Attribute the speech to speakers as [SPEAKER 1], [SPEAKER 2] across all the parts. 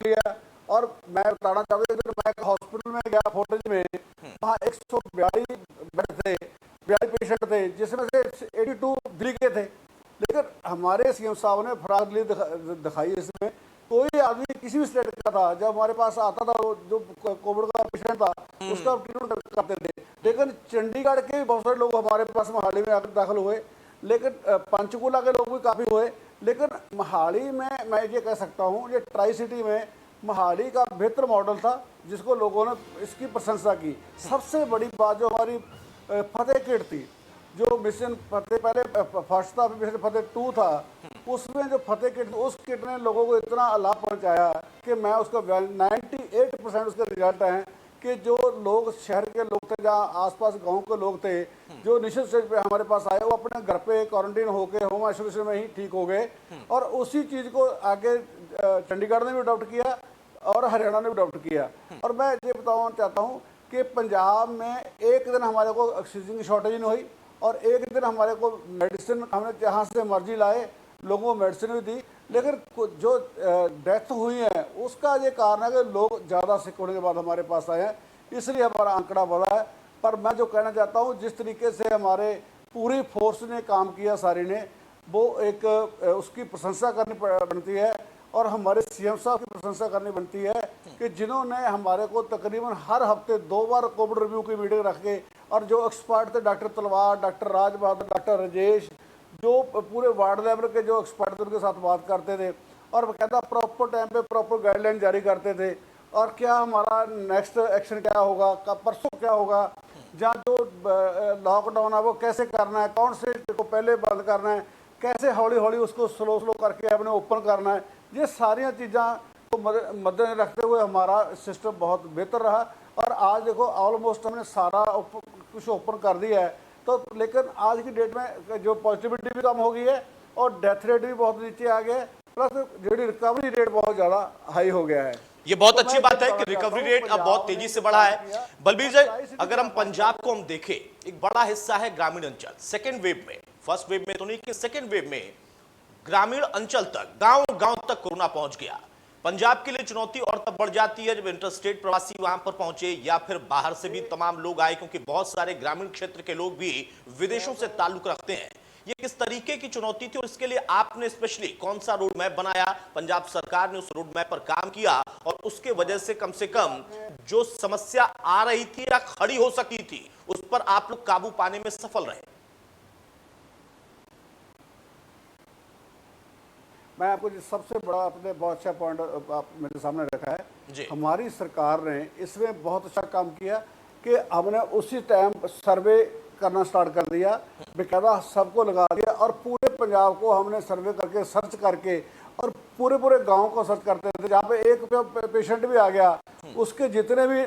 [SPEAKER 1] लिया। और मैं बताना चाहता हूँ कि मैं एक हॉस्पिटल में गया फोर्टेज में, वहाँ 142 बेड थे, 42 पेशेंट थे, जिसमें से 82 दिल्ली के थे। लेकिन हमारे सीएम साहब ने फरागली दिखाई इसमें। कोई आदमी किसी भी स्टेट का था, जब हमारे पास आता था, जो कोविड का पेशेंट था उसका ट्रीटमेंट करते थे। लेकिन चंडीगढ़ के भी बहुत सारे लोग हमारे पास मोहाली में आकर दाखिल हुए, लेकिन पंचकुला के लोग भी काफ़ी हुए। लेकिन मोहाली में मैं ये कह सकता हूँ, ये ट्राई सिटी में मोहाली का बेहतर मॉडल था, जिसको लोगों ने इसकी प्रशंसा की। सबसे बड़ी बात जो हमारी फतेह किट थी, जो मिशन फतेह पहले फर्स्ट था, मिशन फतेह 2 था, उसमें जो फतेह किट, उस किट ने लोगों को इतना लाभ पहुंचाया कि मैं उसका 98% उसके रिजल्ट हैं कि जो लोग शहर के लोग थे, जहाँ आसपास गांव के लोग थे, जो निश्चित स्टेज पे हमारे पास आए, वो अपने घर पे क्वारंटीन होकर होम आइसोलेशन में ही ठीक हो गए। और उसी चीज़ को आगे चंडीगढ़ ने भी अडॉप्ट किया और हरियाणा ने भी अडॉप्ट किया। और मैं ये बताना चाहता हूँ कि पंजाब में एक दिन हमारे को ऑक्सीजन की शॉर्टेज नहीं हुई, और एक दिन हमारे को मेडिसिन हमने जहाँ से मर्जी लाए, लोगों को मेडिसिन भी दी। लेकिन जो डेथ हुई है उसका ये कारण है कि लोग ज़्यादा सिक होने के बाद हमारे पास आए हैं, इसलिए हमारा आंकड़ा बढ़ा है। पर मैं जो कहना चाहता हूँ, जिस तरीके से हमारे पूरी फोर्स ने काम किया सारी ने, वो एक उसकी प्रशंसा करनी बनती है। और हमारे सीएम साहब की प्रशंसा करनी बनती है कि जिन्होंने हमारे को तकरीबन हर हफ्ते 2 बार कोविड रिव्यू की मीटिंग रख के, और जो एक्सपर्ट थे, डॉक्टर तलवार, डॉक्टर राज बहादुर, डॉक्टर राजेश, जो पूरे वार्ड लेवल के जो एक्सपर्ट थे, उनके साथ बात करते थे और कहता प्रॉपर टाइम पे प्रॉपर गाइडलाइन जारी करते थे। और क्या हमारा नेक्स्ट एक्शन क्या होगा, कब परसों क्या होगा, जहाँ जो लॉकडाउन है वो कैसे करना है, कौन से को पहले बंद करना है, कैसे हौली हौली उसको स्लो स्लो करके अपने ओपन करना है, ये सारिया चीज़ा को मद्देनजर रखते हुए हमारा सिस्टम बहुत बेहतर रहा। और आज देखो ऑलमोस्ट हमने सारा कुछ ओपन कर दिया है। तो लेकिन आज की डेट में जो पॉजिटिविटी भी कम हो गई है और डेथ रेट भी बहुत नीचे आ गया है, प्लस जो रिकवरी रेट बहुत ज़्यादा हाई हो गया है।
[SPEAKER 2] ये बहुत अच्छी बात है कि रिकवरी रेट अब बहुत तेजी से बढ़ा है। बलबीर जी, अगर हम पंजाब को हम देखें, एक बड़ा हिस्सा है ग्रामीण अंचल। सेकेंड वेव में, फर्स्ट वेव में तो नहीं, कि सेकेंड वेव में ग्रामीण अंचल तक, गांव गांव तक कोरोना पहुंच गया। पंजाब के लिए चुनौती और तब बढ़ जाती है जब इंटरस्टेट प्रवासी वहां पर पहुंचे या फिर बाहर से भी तमाम लोग आए, क्योंकि बहुत सारे ग्रामीण क्षेत्र के लोग भी विदेशों से ताल्लुक रखते हैं। ये किस तरीके की चुनौती थी और इसके लिए आपने स्पेशली कौन सा रोड मैप बनाया? पंजाब सरकार ने उस रोड मैप पर काम किया और उसके वजह से कम जो समस्या आ रही थी या खड़ी हो सकी थी, उस पर आप लोग काबू पाने में सफल रहे।
[SPEAKER 1] मैं आपको सबसे बड़ा अपने बहुत अच्छा पॉइंट आप मेरे सामने रखा है। हमारी सरकार ने इसमें बहुत अच्छा काम किया कि हमने उसी टाइम सर्वे करना स्टार्ट कर दिया, बेकायदा सबको लगा दिया, और पूरे पंजाब को हमने सर्वे करके सर्च करके और पूरे पूरे गांव को सर्च करते थे। जहाँ पे एक पेशेंट भी आ गया, उसके जितने भी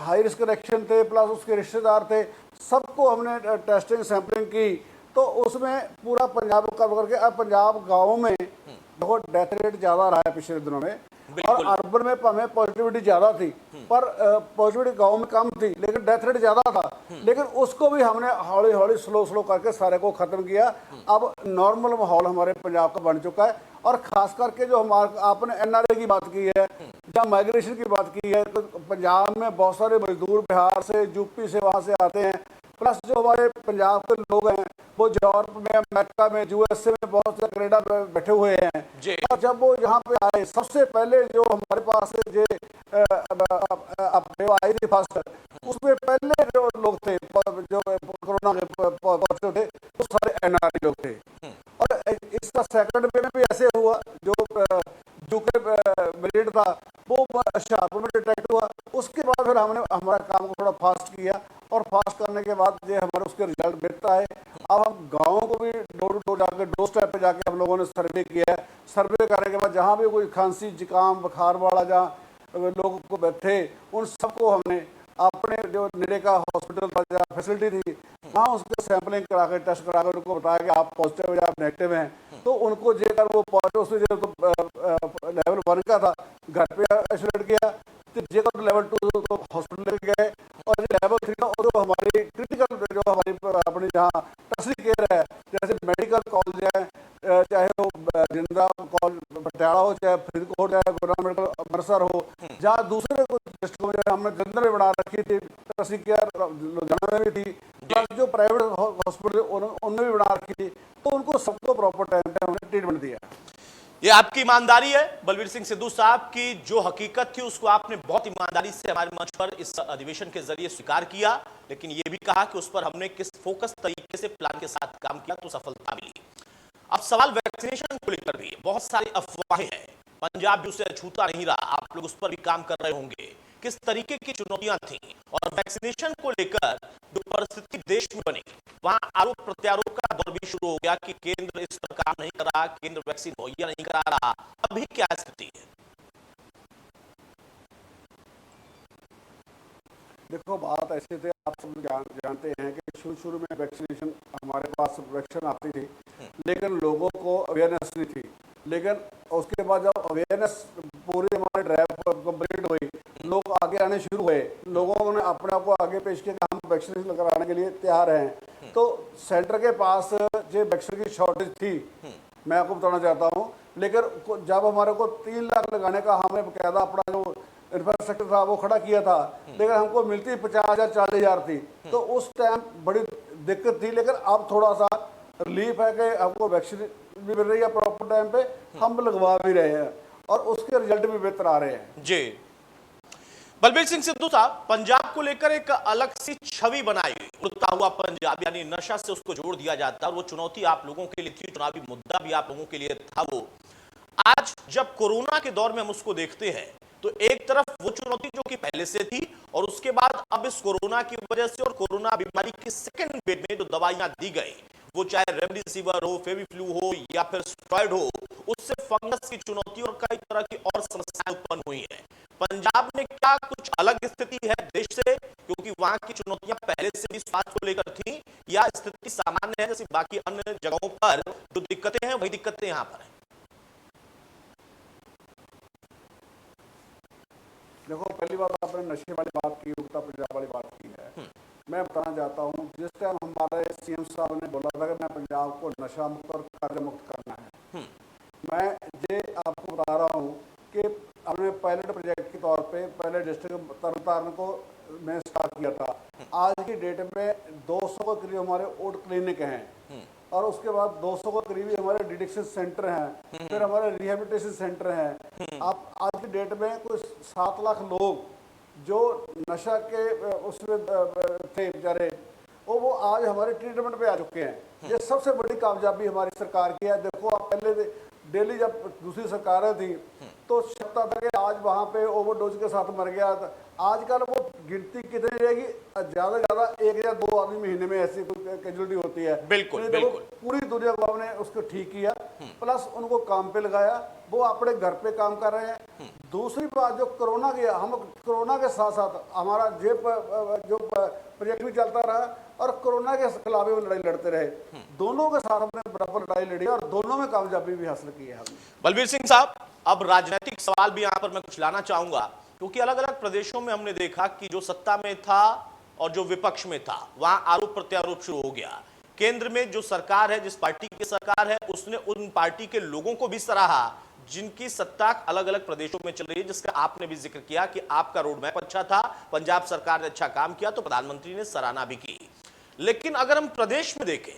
[SPEAKER 1] हाई रिस्क कनेक्शन थे प्लस उसके रिश्तेदार थे, सबको हमने टेस्टिंग सैंपलिंग की। तो उसमें पूरा पंजाब को कवर करके अब पंजाब गाँव में देखो डेथ रेट ज़्यादा रहा है पिछले दिनों में, और अर्बन में हमें पॉजिटिविटी ज़्यादा थी, पर पॉजिटिविटी गांव में कम थी, लेकिन डेथ रेट ज़्यादा था। लेकिन उसको भी हमने हौली हौली स्लो स्लो करके सारे को ख़त्म किया। अब नॉर्मल माहौल हमारे पंजाब का बन चुका है। और ख़ास करके जो हमारे आपने एनआरए की बात की है या माइग्रेशन की बात की है, तो पंजाब में बहुत सारे मजदूर बिहार से, यूपी से, वहाँ से आते हैं। प्लस जो हमारे पंजाब के लोग हैं वो यूरोप में, अमेरिका में, यूएसए में, बहुत से कनाडा में बैठे हुए हैं। और जब वो यहाँ पे आए, सबसे पहले जो हमारे पास जो आई थी फर्स्ट, उसमें पहले जो लोग थे जो कोरोना के पॉजिटिव थे, वो सारे एनआरआई लोग थे। और इसका सेकंड वेव में भी ऐसे हुआ, जो यूके वेरिएंट था वो हुशियारपुर में डिटेक्ट हुआ। उसके बाद फिर हमने हमारा काम को थोड़ा फास्ट किया, और फास्ट करने के बाद जो हमारे उसके रिजल्ट बेहतर है। अब हम गाँव को भी डोर टू डोर जाकर, डोर स्टेप पे जाके हम लोगों ने सर्वे किया है। सर्वे करने के बाद जहाँ भी कोई खांसी, जुकाम, बुखार वाला जहाँ लोगों को बैठे, उन सबको हमने अपने जो नरेगा हॉस्पिटल पर जहाँ फैसिलिटी थी, वहाँ उसके सैंपलिंग करा कर, टेस्ट करा कर उनको बताया कि आप पॉजिटिव या आप नेगेटिव हैं। तो उनको जेकर वो पॉजिटिव, उसमें जो लेवल 1 का था घर पे आइसोलेट किया, तो जेकर लेवल 2 तो हॉस्पिटल लेके गए, और लेवल 3 का जो हमारी क्रिटिकल जो हमारी अपनी जहाँ टर्शरी केयर है, जैसे मेडिकल कॉलेज है, चाहे वो जिंदा कॉलेज पटियाला हो, चाहे फरीदकोट, चाहे गवर्नमेंट अमृतसर हो, जहाँ दूसरे कुछ डिस्ट्रिक्टों में हमने जलंधर में बना रखी थी, ट्रस्टी केयर लुधियाना में भी थी, प्लस जो प्राइवेट हॉस्पिटल उनमें भी बना रखी थी, तो उनको सबको प्रॉपर टाइम पे हमने ट्रीटमेंट दिया।
[SPEAKER 2] ये आपकी ईमानदारी है बलबीर सिंह सिद्धू साहब की, जो हकीकत थी उसको आपने बहुत ईमानदारी से हमारे मंच पर इस अधिवेशन के जरिए स्वीकार किया, लेकिन ये भी कहा कि उस पर हमने किस फोकस तरीके से प्लान के साथ काम किया तो सफलता मिली। अब सवाल वैक्सीनेशन को लेकर भी है, बहुत सारी अफवाहें हैं, पंजाब भी उसे छूता नहीं रहा, आप लोग उस पर भी काम कर रहे होंगे, किस तरीके की चुनौतियां थी और वैक्सीनेशन को लेकर जो परिस्थिति देश में बनी, वहां आरोप प्रत्यारोप का दौर भी शुरू हो गया कि केंद्र इस पर काम नहीं कर रहा, केंद्र वैक्सीन मुहैया नहीं करा रहा, अभी क्या स्थिति है?
[SPEAKER 1] देखो, बात ऐसे थे, आप सब जानते हैं कि शुरू में वैक्सीनेशन हमारे पास वैक्सीन आती थी, लेकिन लोगों को अवेयरनेस नहीं थी। लेकिन उसके बाद जब अवेयरनेस पूरी हमारी ड्राइव कंप्लीट हुई, लोग आगे आने शुरू हुए, लोगों ने अपने आप को आगे पेश किया कि हम वैक्सीनेशन कराने के लिए तैयार हैं, तो सेंटर के पास जो वैक्सीन की शॉर्टेज थी, मैं आपको बताना चाहता हूँ, लेकिन जब हमारे को 3 लाख लगाने का हमने बकायदा अपना जो इंफ्रास्ट्रक्चर था वो खड़ा किया था, लेकिन हमको मिलती 50,000 40,000 थी, तो उस टाइम बड़ी दिक्कत थी। लेकिन अब थोड़ा सा रिलीफ है कि हमको वैक्सीन भी मिल रही है प्रॉपर टाइम पे, हम लगवा भी रहे हैं और उसके रिजल्ट भी बेहतर आ रहे हैं।
[SPEAKER 2] जी बलबीर सिंह सिद्धू साहब, पंजाब को लेकर एक अलग सी छवि बनाई, उड़ता हुआ पंजाब, यानी नशा से उसको जोड़ दिया जाता है, वो चुनौती आप लोगों के लिए थी, चुनावी मुद्दा भी आप लोगों के लिए था। वो आज जब कोरोना के दौर में हम उसको देखते हैं तो एक तरफ वो चुनौती जो कि पहले से थी और उसके बाद अब इस कोरोना की वजह से और कोरोना बीमारी की सेकंड वेव में जो दवाइयां दी गई, वो चाहे रेमडेसिविर हो, फेविफ्लू हो या फिर स्टेरॉइड हो, उससे फंगस की चुनौती और कई तरह की और समस्याएं उत्पन्न हुई हैं। पंजाब में क्या कुछ अलग स्थिति है देश से, क्योंकि वहां की चुनौतियां पहले से भी स्वास्थ्य को लेकर थी, या स्थिति सामान्य है जैसे बाकी अन्य जगहों पर जो दिक्कतें हैं वही दिक्कतें यहां पर है?
[SPEAKER 1] देखो, पहली बात आपने नशे वाली बात की, उड़ता पंजाब वाली बात की है। मैं बताना चाहता हूँ, जिस टाइम हमारे सीएम साहब ने बोला था कि मैं पंजाब को नशा मुक्त और कर्ज मुक्त करना है, मैं ये आपको बता रहा हूँ कि हमने पायलट प्रोजेक्ट के तौर पे पहले डिस्ट्रिक्ट तरनतारन को मैं स्टार्ट किया था। आज की डेट में 200 के करीब हमारे ओट क्लिनिक हैं और उसके बाद 200 के करीब हमारे डिडिक्शन सेंटर हैं, फिर हमारे रिहेबिलिटेशन सेंटर हैं। आप आज की डेट में कुछ 7 लाख लोग जो नशा के उसमें थे बेचारे, वो आज हमारे ट्रीटमेंट पे आ चुके हैं। ये सबसे बड़ी कामयाबी हमारी सरकार की है। देखो, आप पहले दिल्ली जब दूसरी सरकारें थी तो सकता था कि आज वहाँ पे ओवरडोज के साथ मर गया था, आजकल वो गिनती कितनी रहेगी, ज़्यादा से ज़्यादा 1 या 2 आदमी महीने में ऐसी कैजुअलिटी होती है।
[SPEAKER 2] बिल्कुल,
[SPEAKER 1] तो
[SPEAKER 2] बिल्कुल।
[SPEAKER 1] पूरी दुनिया को हमने उसको ठीक किया, प्लस उनको काम पे लगाया, वो अपने घर पे काम कर रहे हैं। दूसरी बात, जो कोरोना गया, हम कोरोना के साथ साथ हमारा जो प्रोजेक्ट भी चलता रहा और कोरोना के खिलाफ भी लड़ाई लड़ते रहे। दोनों के साथ हमने बराबर लड़ाई लड़ी और दोनों में कामयाबी भी हासिल की है हमने।
[SPEAKER 2] बलबीर सिंह साहब, अब राजनीतिक सवाल भी यहां पर मैं कुछ लाना चाहूंगा, क्योंकि अलग अलग प्रदेशों में हमने देखा कि जो सत्ता में था और जो विपक्ष में था, वहां आरोप प्रत्यारोप शुरू हो गया। केंद्र में जो सरकार है, जिस पार्टी की सरकार है, उसने उन पार्टी के लोगों को भी सराहा जिनकी सत्ता अलग अलग प्रदेशों में चल रही है, जिसका आपने भी जिक्र किया कि आपका रोड मैप अच्छा था, पंजाब सरकार ने अच्छा काम किया तो प्रधानमंत्री ने सराहना भी की। लेकिन अगर हम प्रदेश में देखें,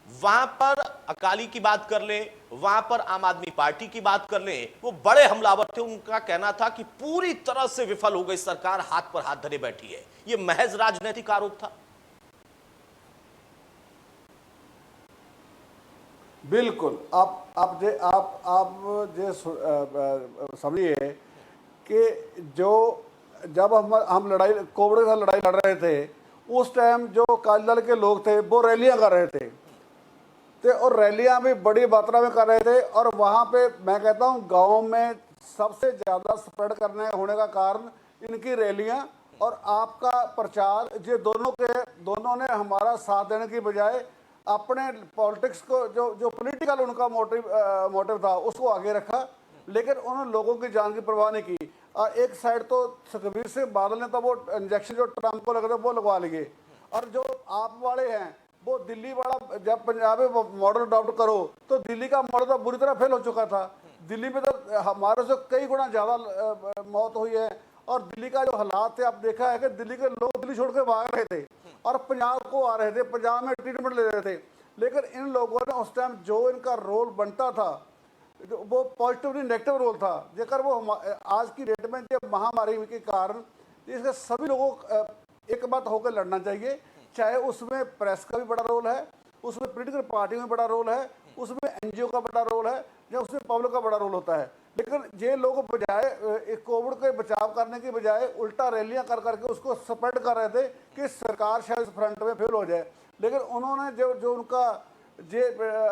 [SPEAKER 2] वहां पर अकाली की बात कर लें, वहां पर आम आदमी पार्टी की बात कर लें, वो बड़े हमलावर थे। उनका कहना था कि पूरी तरह से विफल हो गई सरकार, हाथ पर हाथ धरे बैठी है। ये महज राजनीतिक आरोप था।
[SPEAKER 1] बिल्कुल। आप जे समझिए कि जो जब हम लड़ाई कोविड के साथ लड़ाई लड़ रहे थे, उस टाइम जो अकाली दल के लोग थे वो रैलियां कर रहे थे और रैलियां भी बड़ी मात्रा में कर रहे थे। और वहाँ पे मैं कहता हूँ गाँव में सबसे ज़्यादा स्प्रेड करने होने का कारण इनकी रैलियां और आपका प्रचार, ये दोनों ने हमारा साथ देने की बजाय अपने पॉलिटिक्स को जो पॉलिटिकल उनका मोटिव था उसको आगे रखा, लेकिन उन्होंने लोगों की जान की परवाह नहीं की। और एक साइड तो सुखबीर सिंह बादल ने तो वो इंजेक्शन जो ट्रम्प को लगे थे वो लगवा लिए, और जो आप वाले हैं वो दिल्ली वाला, जब पंजाब में मॉडल अडॉप्ट करो तो दिल्ली का मॉडल तो बुरी तरह फेल हो चुका था। दिल्ली में तो हमारे से कई गुना ज़्यादा मौत हुई है। और दिल्ली का जो हालात थे, आप देखा है कि दिल्ली के लोग दिल्ली छोड़ के भाग रहे थे और पंजाब को आ रहे थे, पंजाब में ट्रीटमेंट ले रहे थे। लेकिन इन लोगों ने उस टाइम जो इनका रोल बनता था वो पॉजिटिव नहीं नेगेटिव रोल था। जेकर वो आज की डेट में जो महामारी के कारण इसके सभी लोगों को एक बात होकर लड़ना चाहिए, चाहे उसमें प्रेस का भी बड़ा रोल है, उसमें पॉलिटिकल पार्टी में बड़ा रोल है, उसमें एनजीओ का बड़ा रोल है, या उसमें पब्लिक का बड़ा रोल होता है। लेकिन ये लोग बजाय कोविड के बचाव करने की बजाय उल्टा रैलियां कर करके उसको स्प्रेड कर रहे थे कि सरकार शायद इस फ्रंट में फेल हो जाए। लेकिन उन्होंने जो उनका ये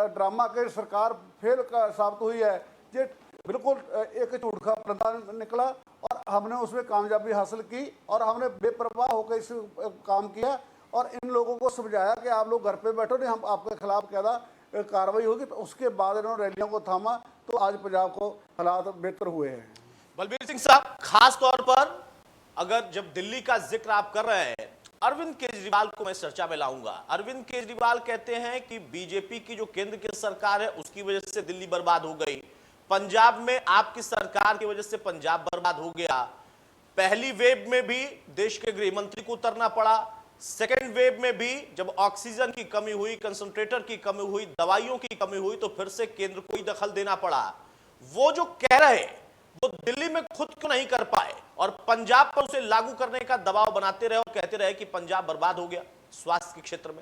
[SPEAKER 1] ड्रामा के सरकार फेल का साबित हुई है, ये बिल्कुल एक झूठ का पर्दा निकला और हमने उसमें कामयाबी हासिल की और हमने बेपरवाह होकर इस काम किया और इन लोगों को समझाया कि आप लोग घर पे बैठो, नहीं हम आपके खिलाफ कहता कार्रवाई होगी। तो उसके बाद इन्होंने रैलियों को थामा, तो आज पंजाब को हालात बेहतर हुए हैं।
[SPEAKER 2] बलबीर सिंह साहब, खास तौर पर अगर जब दिल्ली का जिक्र आप कर रहे हैं, अरविंद केजरीवाल को मैं चर्चा में लाऊंगा। अरविंद केजरीवाल कहते हैं कि बीजेपी की जो केंद्र की सरकार है उसकी वजह से दिल्ली बर्बाद हो गई, पंजाब में आपकी सरकार की वजह से पंजाब बर्बाद हो गया। पहली वेव में भी देश के गृह मंत्री को उतरना पड़ा, सेकेंड वेव में भी जब ऑक्सीजन की कमी हुई, कंसंट्रेटर की कमी हुई, दवाइयों की कमी हुई, तो फिर से केंद्र को ही दखल देना पड़ा। वो जो कह रहे वो दिल्ली में खुद क्यों नहीं कर पाए और पंजाब पर उसे लागू करने का दबाव बनाते रहे और कहते रहे कि पंजाब बर्बाद हो गया स्वास्थ्य के क्षेत्र में?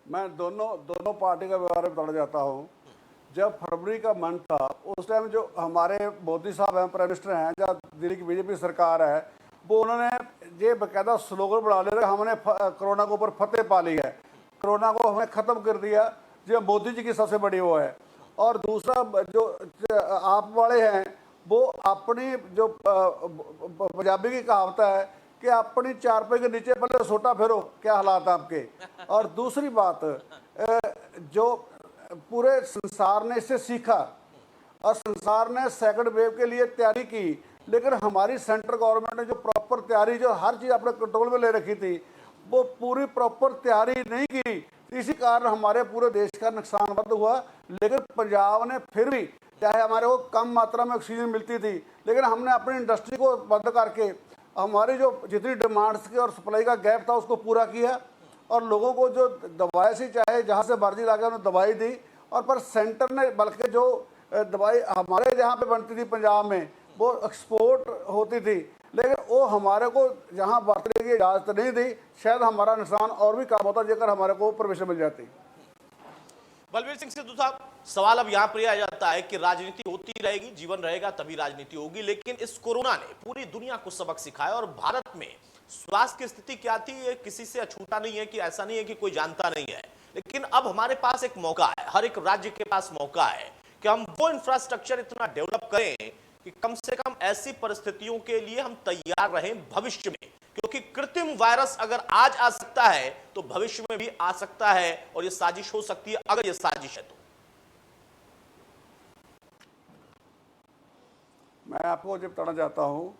[SPEAKER 1] मैं दोनों पार्टी का बारे में बताना चाहता हूँ। जब फरवरी का मंथ था उस टाइम जो हमारे मोदी साहब हैं, प्राइम मिनिस्टर हैं, जब दिल्ली की बीजेपी सरकार है, वो उन्होंने ये बाकायदा स्लोगन बना ले रहे, हमने कोरोना के ऊपर फतेह पा ली है, कोरोना को हमने ख़त्म कर दिया। जो मोदी जी की सबसे बड़ी वो है। और दूसरा जो आप वाले हैं वो अपनी जो पंजाबी की कहावत है कि अपनी चारपाई के नीचे पहले सोटा फेरो, क्या हालात आपके। और दूसरी बात, जो पूरे संसार ने इससे सीखा और संसार ने सेकंड वेव के लिए तैयारी की, लेकिन हमारी सेंट्रल गवर्नमेंट ने जो प्रॉपर तैयारी, जो हर चीज़ अपने कंट्रोल में ले रखी थी, वो पूरी प्रॉपर तैयारी नहीं की। इसी कारण हमारे पूरे देश का नुकसान बंद हुआ। लेकिन पंजाब ने फिर भी, चाहे हमारे को कम मात्रा में ऑक्सीजन मिलती थी, लेकिन हमने अपनी इंडस्ट्री को बंद करके हमारी जो जितनी डिमांड्स की और सप्लाई का गैप था उसको पूरा किया और लोगों को जो दवाई से चाहे जहाँ से मर्जी लाके उन्हें दवाई दी। और पर सेंटर ने बल्कि जो दवाई हमारे जहाँ पे बनती थी पंजाब में वो एक्सपोर्ट होती थी, लेकिन वो हमारे को जहाँ बरतने की इजाज़त नहीं दी। शायद हमारा नुकसान और भी कम होता जेकर हमारे को परमिशन मिल जाती।
[SPEAKER 2] बलबीर सिंह सिद्धू साहब, सवाल अब यहां पर आ जाता है कि राजनीति होती रहेगी, जीवन रहेगा तभी राजनीति होगी, लेकिन इस कोरोना ने पूरी दुनिया को सबक सिखाया और भारत में स्वास्थ्य की स्थिति क्या थी ये किसी से अछूता नहीं है, कि ऐसा नहीं है कि कोई जानता नहीं है। लेकिन अब हमारे पास एक मौका है, हर एक राज्य के पास मौका है कि हम वो इंफ्रास्ट्रक्चर इतना डेवलप करें कि कम से कम ऐसी परिस्थितियों के लिए हम तैयार रहें भविष्य में, क्योंकि कृत्रिम वायरस अगर आज आ सकता है तो भविष्य में भी आ सकता है और ये साजिश हो सकती है। अगर ये साजिश है तो
[SPEAKER 1] मैं आपको जब बताना चाहता हूँ,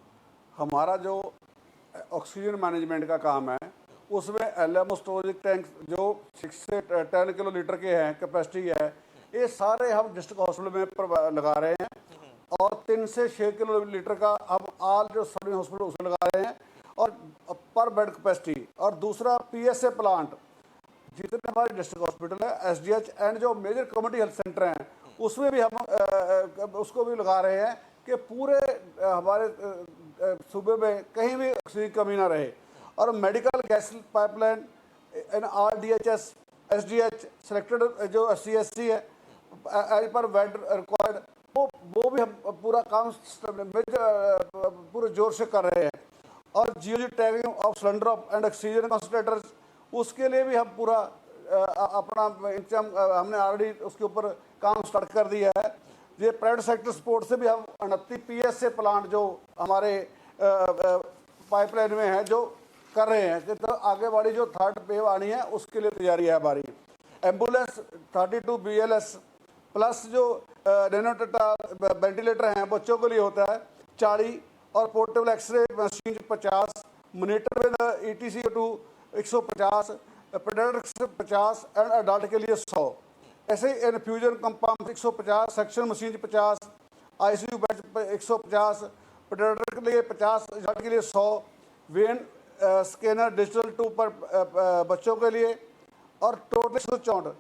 [SPEAKER 1] हमारा जो ऑक्सीजन मैनेजमेंट का काम है उसमें एलएमओ स्टोरेज टैंक जो 6 से 10 किलो लीटर के हैं कैपेसिटी है, ये सारे हम डिस्ट्रिक्ट हॉस्पिटल में लगा रहे हैं और 3 से 6 किलो लीटर का हम आल जो सब हॉस्पिटल उसमें लगा रहे हैं और पर बेड कैपेसिटी। और दूसरा पीएसए प्लांट जितने हमारे डिस्ट्रिक्ट हॉस्पिटल है, एसडीएच एंड जो मेजर कम्युनिटी हेल्थ सेंटर हैं उसमें भी हम उसको भी लगा रहे हैं कि पूरे हमारे सूबे में कहीं भी ऑक्सीजन की कमी ना रहे। और मेडिकल गैस पाइपलाइन इन आरडीएचएस एसडीएच सेलेक्टेड जो एससी है एज पर बेड रिक्वायर्ड, वो भी हम पूरा काम पूरे जोर से कर रहे हैं। और GOG tagging of cylinder and oxygen concentrators, उसके लिए भी हम पूरा अपना इंतजाम हमने ऑलरेडी उसके ऊपर काम स्टार्ट कर दिया है। ये प्राइवेट सेक्टर सपोर्ट से भी हम 29 पीएसए प्लांट जो हमारे पाइपलाइन में है जो कर रहे हैं कि तो आगे वाली जो थर्ड वेव आनी है उसके लिए तैयारी है हमारी। एम्बुलेंस 32 BLS प्लस जो नेनोटेटा वेंटिलेटर हैं बच्चों के लिए होता है 40 और portable x ray machine 50, monitor with ETC 150, paediatrics 50 and adult के लिए 100। ऐसे ही infusion compound 150, suction machine 50, ICU bed 150, paediatric के लिए 50, के लिए 100, वेन स्कैनर डिजिटल 2 पर बच्चों के लिए, और टोटल 164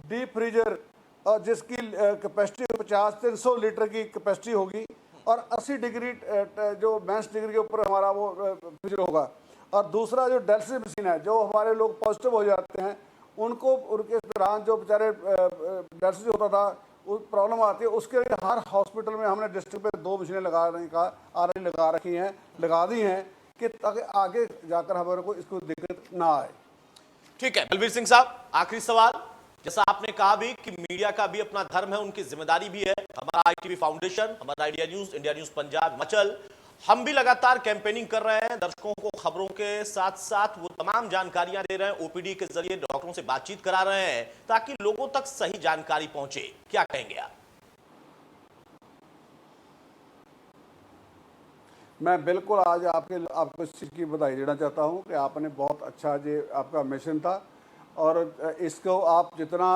[SPEAKER 1] डीप फ्रीजर और जिसकी कैपेसिटी 50-300 लीटर की कैपेसिटी होगी, और 80 डिग्री जो मेंस डिग्री के ऊपर हमारा वो फ्रीजर होगा। और दूसरा जो डायलिसिस मशीन है, जो हमारे लोग पॉजिटिव हो जाते हैं उनको उनके दौरान जो बेचारे डायलिसिस होता था वो प्रॉब्लम आती है, उसके लिए हर हॉस्पिटल में हमने डिस्ट्रिक्ट पे 2 मशीनें लगा रखी हैं, लगा दी हैं, कि ताकि आगे जाकर हमारे को इसको दिक्कत ना आए।
[SPEAKER 2] ठीक है बलबीर सिंह साहब, आखिरी सवाल, जैसा आपने कहा भी कि मीडिया का भी अपना धर्म है, उनकी जिम्मेदारी भी है, हमारा आईटीवी फाउंडेशन, हमारा इंडिया न्यूज पंजाब, हिमाचल, हम भी लगातार कैंपेनिंग कर रहे हैं, दर्शकों को खबरों के साथ साथ वो तमाम जानकारियां दे रहे हैं, ओपीडी के जरिए डॉक्टरों से बातचीत करा रहे हैं ताकि लोगों तक सही जानकारी पहुंचे। क्या कहेंगे आप?
[SPEAKER 1] मैं बिल्कुल आज आपको इस चीज़ की बधाई देना चाहता हूं कि आपने बहुत अच्छा जो आपका मिशन था, और इसको आप जितना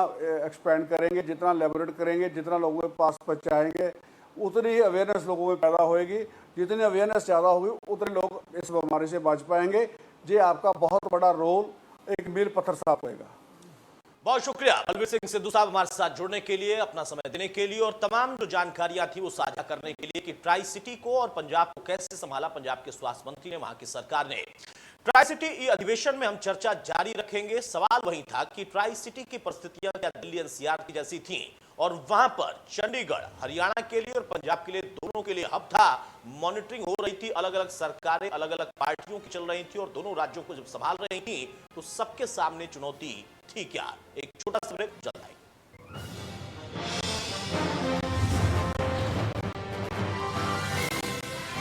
[SPEAKER 1] एक्सपेंड करेंगे, जितना लेबोरेट करेंगे, जितना लोगों के पास पहुँचाएंगे, उतनी ही अवेयरनेस लोगों में पैदा होएगी। जितनी अवेयरनेस ज़्यादा होगी उतने लोग इस बीमारी से बच पाएंगे। ये आपका बहुत बड़ा रोल, एक मील पत्थर साफ होएगा।
[SPEAKER 2] बहुत शुक्रिया बलबीर सिंह सिद्धू साहब हमारे साथ जुड़ने के लिए, अपना समय देने के लिए और तमाम जो जानकारियां थी वो साझा करने के लिए कि ट्राई सिटी को और पंजाब को कैसे संभाला पंजाब के स्वास्थ्य मंत्री ने, वहां की सरकार ने। ट्राई सिटी ई अधिवेशन में हम चर्चा जारी रखेंगे। सवाल वही था कि ट्राई सिटी की परिस्थितियां क्या दिल्ली एनसीआर की जैसी थी, और वहां पर चंडीगढ़ हरियाणा के लिए और पंजाब के लिए, दोनों के लिए हब था। मॉनिटरिंग हो रही थी, अलग अलग सरकारें अलग अलग पार्टियों की चल रही थी और दोनों राज्यों को जब संभाल रही थी तो सबके सामने चुनौती थी क्या। एक छोटा सा ब्रेक।